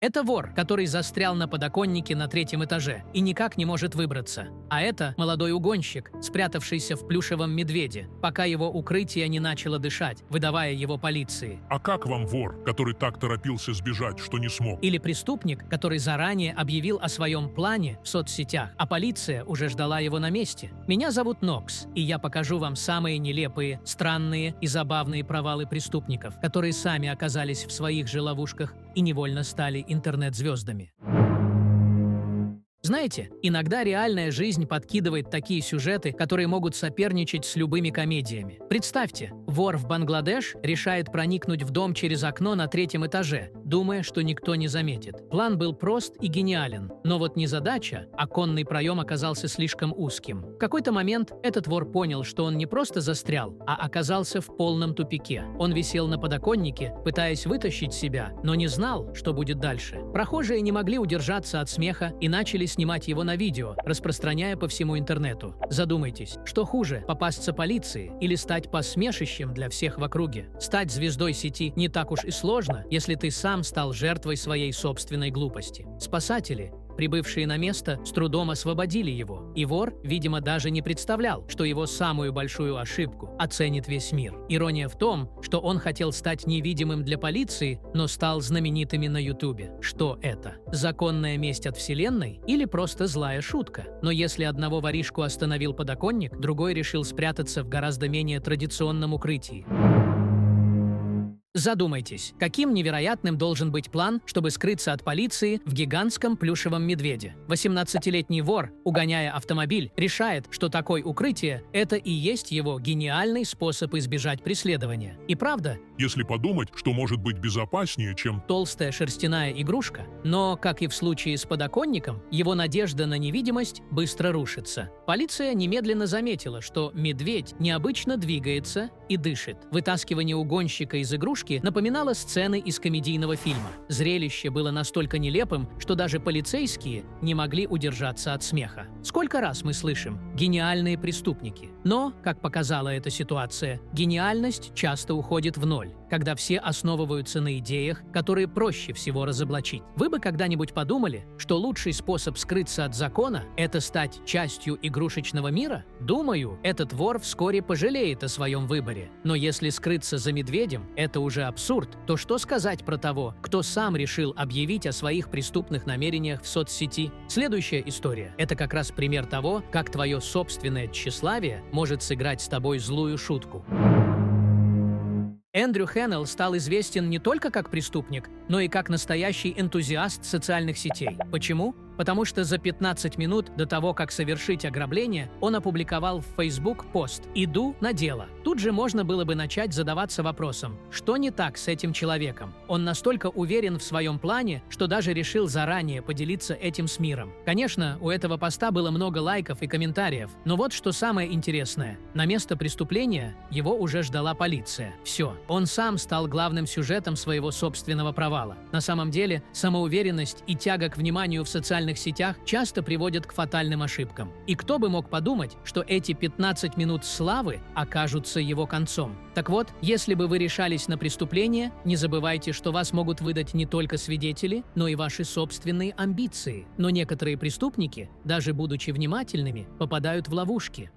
Это вор, который застрял на подоконнике на 3-м этаже и никак не может выбраться. А это молодой угонщик, спрятавшийся в плюшевом медведе, пока его укрытие не начало дышать, выдавая его полиции. А как вам вор, который так торопился сбежать, что не смог? Или преступник, который заранее объявил о своем плане в соцсетях, а полиция уже ждала его на месте. Меня зовут Нокс, и я покажу вам самые нелепые, странные и забавные провалы преступников, которые сами оказались в своих же ловушках и невольно стали интернет-звездами. Знаете, иногда реальная жизнь подкидывает такие сюжеты, которые могут соперничать с любыми комедиями. Представьте, вор в Бангладеш решает проникнуть в дом через окно на 3-м этаже, думая, что никто не заметит. План был прост и гениален, но вот незадача, оконный проем оказался слишком узким. В какой-то момент этот вор понял, что он не просто застрял, а оказался в полном тупике. Он висел на подоконнике, пытаясь вытащить себя, но не знал, что будет дальше. Прохожие не могли удержаться от смеха и начали снимать его на видео, распространяя по всему интернету. Задумайтесь, что хуже – попасться полиции или стать посмешищем для всех в округе? Стать звездой сети не так уж и сложно, если ты сам стал жертвой своей собственной глупости. Спасатели, прибывшие на место, с трудом освободили его, и вор, видимо, даже не представлял, что его самую большую ошибку оценит весь мир. Ирония в том, что он хотел стать невидимым для полиции, но стал знаменитыми на Ютубе. Что это? Законная месть от вселенной или просто злая шутка? Но если одного воришку остановил подоконник, другой решил спрятаться в гораздо менее традиционном укрытии. Задумайтесь, каким невероятным должен быть план, чтобы скрыться от полиции в гигантском плюшевом медведе. 18-летний вор, угоняя автомобиль, решает, что такое укрытие – это и есть его гениальный способ избежать преследования. И правда, Если подумать, что может быть безопаснее, чем... толстая шерстяная игрушка, но, как и в случае с подоконником, его надежда на невидимость быстро рушится. Полиция немедленно заметила, что медведь необычно двигается и дышит. Вытаскивание угонщика из игрушки напоминало сцены из комедийного фильма. Зрелище было настолько нелепым, что даже полицейские не могли удержаться от смеха. Сколько раз мы слышим «гениальные преступники». Но, как показала эта ситуация, гениальность часто уходит в ноль, когда все основываются на идеях, которые проще всего разоблачить. Вы бы когда-нибудь подумали, что лучший способ скрыться от закона – это стать частью игрушечного мира? Думаю, этот вор вскоре пожалеет о своем выборе. Но если скрыться за медведем – это уже абсурд, то что сказать про того, кто сам решил объявить о своих преступных намерениях в соцсети? Следующая история – это как раз пример того, как твое собственное тщеславие может сыграть с тобой злую шутку. Эндрю Хеннелл стал известен не только как преступник, но и как настоящий энтузиаст социальных сетей. Почему? Потому что за 15 минут до того, как совершить ограбление, он опубликовал в Facebook пост «Иду на дело». Тут же можно было бы начать задаваться вопросом, что не так с этим человеком? Он настолько уверен в своем плане, что даже решил заранее поделиться этим с миром. Конечно, у этого поста было много лайков и комментариев, но вот что самое интересное. На место преступления его уже ждала полиция. Все, он сам стал главным сюжетом своего собственного провала. На самом деле, самоуверенность и тяга к вниманию в социальных сетях часто приводят к фатальным ошибкам. И кто бы мог подумать, что эти 15 минут славы окажутся его концом. Так вот, если бы вы решались на преступление, не забывайте, что вас могут выдать не только свидетели, но и ваши собственные амбиции. Но некоторые преступники, даже будучи внимательными, попадают в ловушки.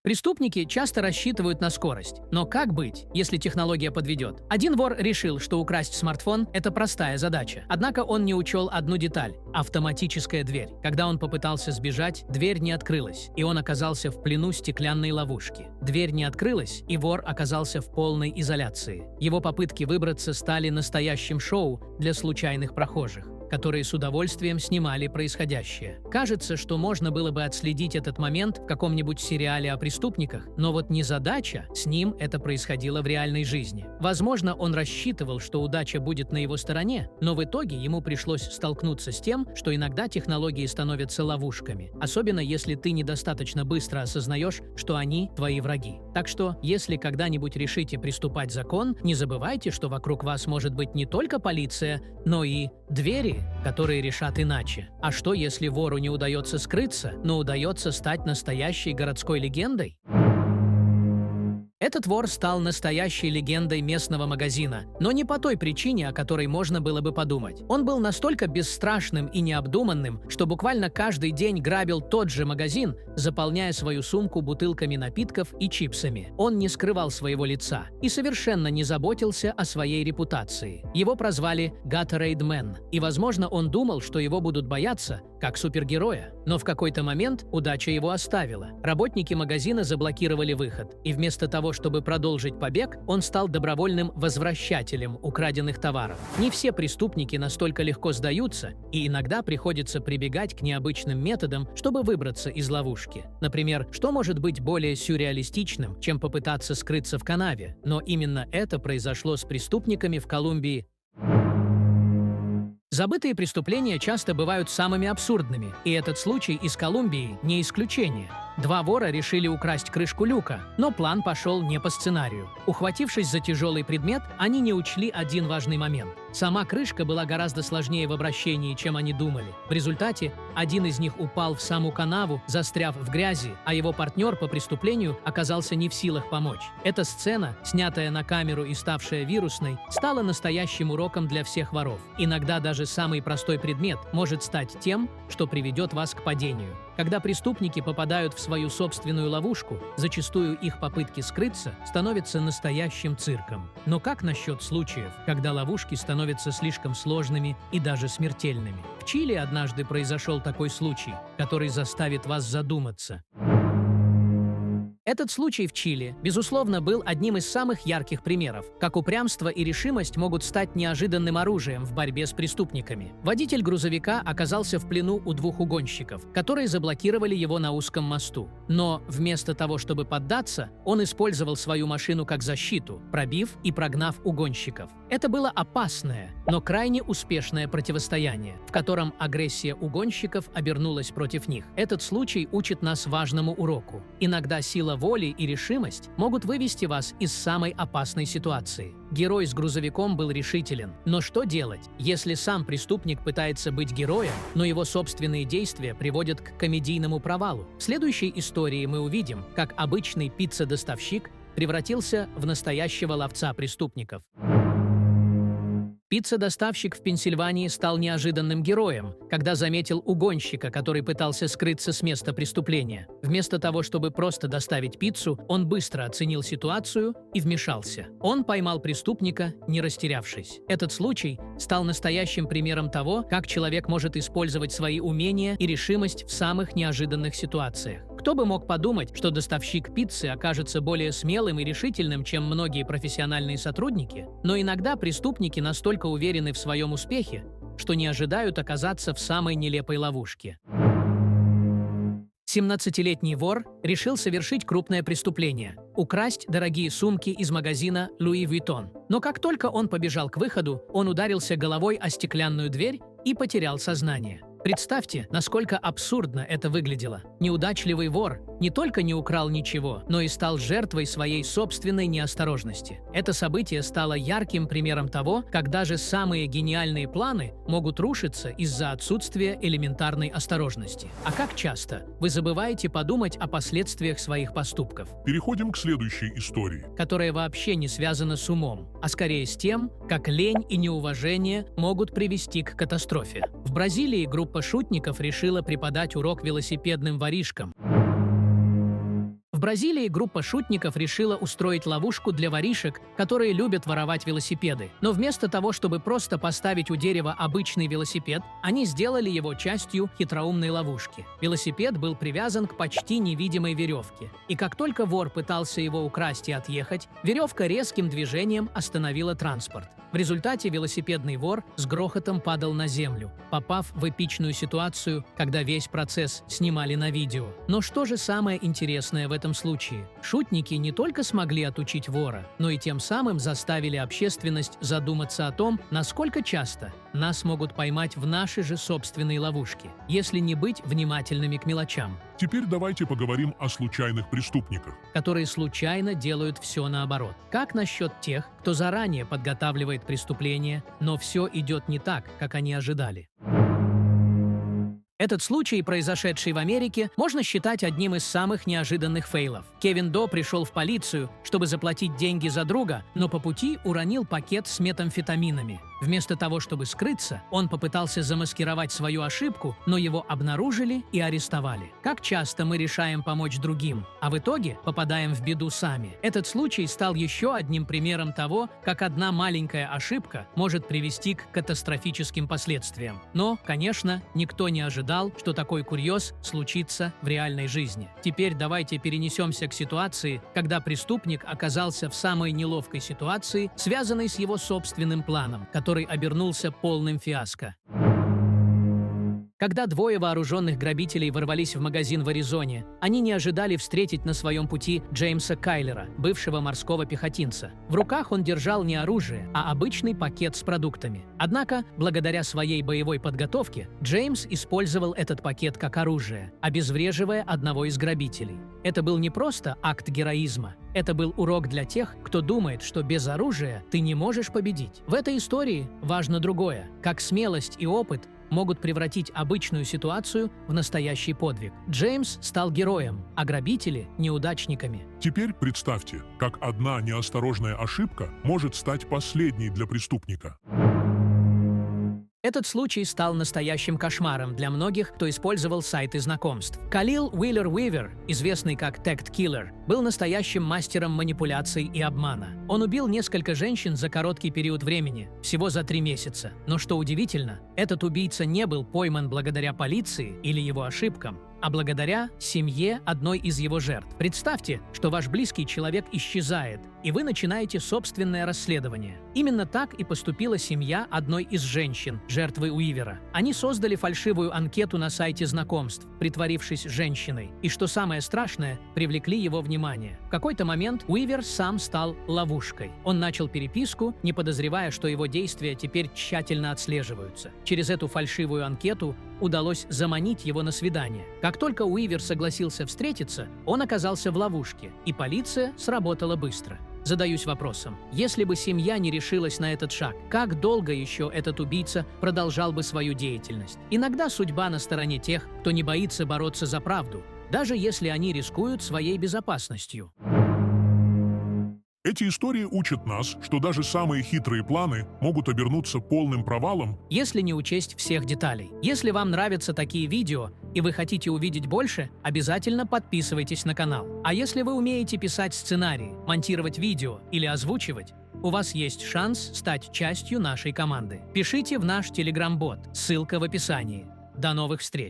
Преступники часто рассчитывают на скорость. Но как быть, если технология подведет? Один вор решил, что украсть смартфон – это простая задача. Однако он не учел одну деталь – автоматическая дверь. Когда он попытался сбежать, дверь не открылась, и он оказался в плену стеклянной ловушки. Дверь не открылась, и вор оказался в полной изоляции. Его попытки выбраться стали настоящим шоу для случайных прохожих, которые с удовольствием снимали происходящее. Кажется, что можно было бы отследить этот момент в каком-нибудь сериале о преступниках, но вот незадача, с ним это происходило в реальной жизни. Возможно, он рассчитывал, что удача будет на его стороне, но в итоге ему пришлось столкнуться с тем, что иногда технологии становятся ловушками, особенно если ты недостаточно быстро осознаешь, что они твои враги. Так что, если когда-нибудь решите приступать закон, не забывайте, что вокруг вас может быть не только полиция, но и двери, которые решат иначе. А что, если вору не удается скрыться, но удается стать настоящей городской легендой? Этот вор стал настоящей легендой местного магазина, но не по той причине, о которой можно было бы подумать. Он был настолько бесстрашным и необдуманным, что буквально каждый день грабил тот же магазин, заполняя свою сумку бутылками напитков и чипсами. Он не скрывал своего лица и совершенно не заботился о своей репутации. Его прозвали Gatorade Man, и, возможно, он думал, что его будут бояться, как супергероя. Но в какой-то момент удача его оставила. Работники магазина заблокировали выход, и вместо того, чтобы продолжить побег, он стал добровольным возвращателем украденных товаров. Не все преступники настолько легко сдаются, и иногда приходится прибегать к необычным методам, чтобы выбраться из ловушки. Например, что может быть более сюрреалистичным, чем попытаться скрыться в канаве? Но именно это произошло с преступниками в Колумбии. Забытые преступления часто бывают самыми абсурдными, и этот случай из Колумбии не исключение. Два вора решили украсть крышку люка, но план пошел не по сценарию. Ухватившись за тяжелый предмет, они не учли один важный момент. Сама крышка была гораздо сложнее в обращении, чем они думали. В результате один из них упал в саму канаву, застряв в грязи, а его партнер по преступлению оказался не в силах помочь. Эта сцена, снятая на камеру и ставшая вирусной, стала настоящим уроком для всех воров. Иногда даже самый простой предмет может стать тем, что приведет вас к падению. Когда преступники попадают в свою собственную ловушку, зачастую их попытки скрыться становятся настоящим цирком. Но как насчет случаев, когда ловушки становятся слишком сложными и даже смертельными? В Чили однажды произошел такой случай, который заставит вас задуматься. Этот случай в Чили, безусловно, был одним из самых ярких примеров, как упрямство и решимость могут стать неожиданным оружием в борьбе с преступниками. Водитель грузовика оказался в плену у двух угонщиков, которые заблокировали его на узком мосту. Но вместо того, чтобы поддаться, он использовал свою машину как защиту, пробив и прогнав угонщиков. Это было опасное, но крайне успешное противостояние, в котором агрессия угонщиков обернулась против них. Этот случай учит нас важному уроку. Иногда сила воли и решимость могут вывести вас из самой опасной ситуации. Герой с грузовиком был решителен. Но что делать, если сам преступник пытается быть героем, но его собственные действия приводят к комедийному провалу? В следующей истории мы увидим, как обычный пицца-доставщик превратился в настоящего ловца преступников. Пицца-доставщик в Пенсильвании стал неожиданным героем, когда заметил угонщика, который пытался скрыться с места преступления. Вместо того, чтобы просто доставить пиццу, он быстро оценил ситуацию и вмешался. Он поймал преступника, не растерявшись. Этот случай стал настоящим примером того, как человек может использовать свои умения и решимость в самых неожиданных ситуациях. Кто бы мог подумать, что доставщик пиццы окажется более смелым и решительным, чем многие профессиональные сотрудники? Но иногда преступники настолько уверены в своем успехе, что не ожидают оказаться в самой нелепой ловушке. 17-летний вор решил совершить крупное преступление – украсть дорогие сумки из магазина Louis Vuitton. Но как только он побежал к выходу, он ударился головой о стеклянную дверь и потерял сознание. Представьте, насколько абсурдно это выглядело. Неудачливый вор не только не украл ничего, но и стал жертвой своей собственной неосторожности. Это событие стало ярким примером того, как даже самые гениальные планы могут рушиться из-за отсутствия элементарной осторожности. А как часто вы забываете подумать о последствиях своих поступков? Переходим к следующей истории, Которая вообще не связана с умом, а скорее с тем, как лень и неуважение могут привести к катастрофе. В Бразилии группа шутников решила преподать урок велосипедным воришкам. В Бразилии группа шутников решила устроить ловушку для воришек, которые любят воровать велосипеды. Но вместо того, чтобы просто поставить у дерева обычный велосипед, они сделали его частью хитроумной ловушки. Велосипед был привязан к почти невидимой веревке. И как только вор пытался его украсть и отъехать, веревка резким движением остановила транспорт. В результате велосипедный вор с грохотом падал на землю, попав в эпичную ситуацию, когда весь процесс снимали на видео. Но что же самое интересное в этом случае? Шутники не только смогли отучить вора, но и тем самым заставили общественность задуматься о том, насколько часто нас могут поймать в наши же собственные ловушки, если не быть внимательными к мелочам. Теперь давайте поговорим о случайных преступниках. Которые случайно делают все наоборот. Как насчет тех, кто заранее подготавливает преступление, но все идет не так, как они ожидали? Этот случай, произошедший в Америке, можно считать одним из самых неожиданных фейлов. Кевин До пришел в полицию, чтобы заплатить деньги за друга, но по пути уронил пакет с метамфетаминами. Вместо того, чтобы скрыться, он попытался замаскировать свою ошибку, но его обнаружили и арестовали. Как часто мы решаем помочь другим, а в итоге попадаем в беду сами? Этот случай стал еще одним примером того, как одна маленькая ошибка может привести к катастрофическим последствиям. Но, конечно, никто не ожидал, что такой курьез случится в реальной жизни. Теперь давайте перенесемся к ситуации, когда преступник оказался в самой неловкой ситуации, связанной с его собственным планом, который обернулся полным фиаско. Когда двое вооруженных грабителей ворвались в магазин в Аризоне, они не ожидали встретить на своем пути Джеймса Кайлера, бывшего морского пехотинца. В руках он держал не оружие, а обычный пакет с продуктами. Однако, благодаря своей боевой подготовке, Джеймс использовал этот пакет как оружие, обезвреживая одного из грабителей. Это был не просто акт героизма, это был урок для тех, кто думает, что без оружия ты не можешь победить. В этой истории важно другое, как смелость и опыт могут превратить обычную ситуацию в настоящий подвиг. Джеймс стал героем, а грабители – неудачниками. Теперь представьте, как одна неосторожная ошибка может стать последней для преступника. Этот случай стал настоящим кошмаром для многих, кто использовал сайты знакомств. Калил Уиллер Уивер, известный как Tagged Killer, был настоящим мастером манипуляций и обмана. Он убил несколько женщин за короткий период времени, всего за 3 месяца. Но что удивительно, этот убийца не был пойман благодаря полиции или его ошибкам, а благодаря семье одной из его жертв. Представьте, что ваш близкий человек исчезает, и вы начинаете собственное расследование. Именно так и поступила семья одной из женщин, жертвы Уивера. Они создали фальшивую анкету на сайте знакомств, притворившись женщиной, и, что самое страшное, привлекли его внимание. В какой-то момент Уивер сам стал ловушкой. Он начал переписку, не подозревая, что его действия теперь тщательно отслеживаются. Через эту фальшивую анкету удалось заманить его на свидание. Как только Уивер согласился встретиться, он оказался в ловушке, и полиция сработала быстро. Задаюсь вопросом, если бы семья не решилась на этот шаг, как долго еще этот убийца продолжал бы свою деятельность? Иногда судьба на стороне тех, кто не боится бороться за правду, даже если они рискуют своей безопасностью. Эти истории учат нас, что даже самые хитрые планы могут обернуться полным провалом, если не учесть всех деталей. Если вам нравятся такие видео и вы хотите увидеть больше, обязательно подписывайтесь на канал. А если вы умеете писать сценарии, монтировать видео или озвучивать, у вас есть шанс стать частью нашей команды. Пишите в наш Telegram-бот, ссылка в описании. До новых встреч!